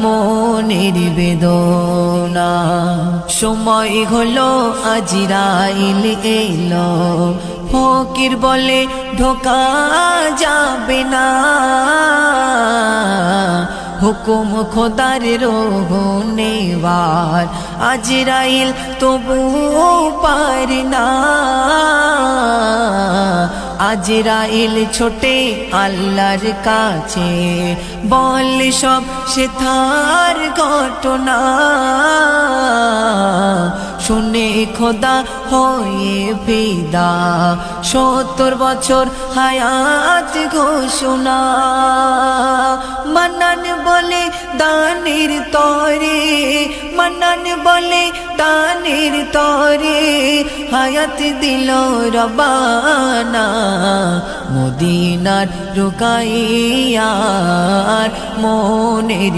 মনের বেদনা। সময় হলো আজরাইল এলো, ফকির বলে ঢোকা যাবে না। হুকুম খোদার রোহ নেওয়ার আজরাইল তবু পারে না। আজরাইল ছোটে আল্লাহর কাছে, বল সব সেথার ঘটনা। শুনে খোদা হয়ে ফিদা, 70 বছর হায়াত ঘোষণা। মান্নান বলে দানের তরে, মান্নান বলে দানের তরে, হায়াত দিল রব্বানা। মদিনার রুকাইয়ার মনের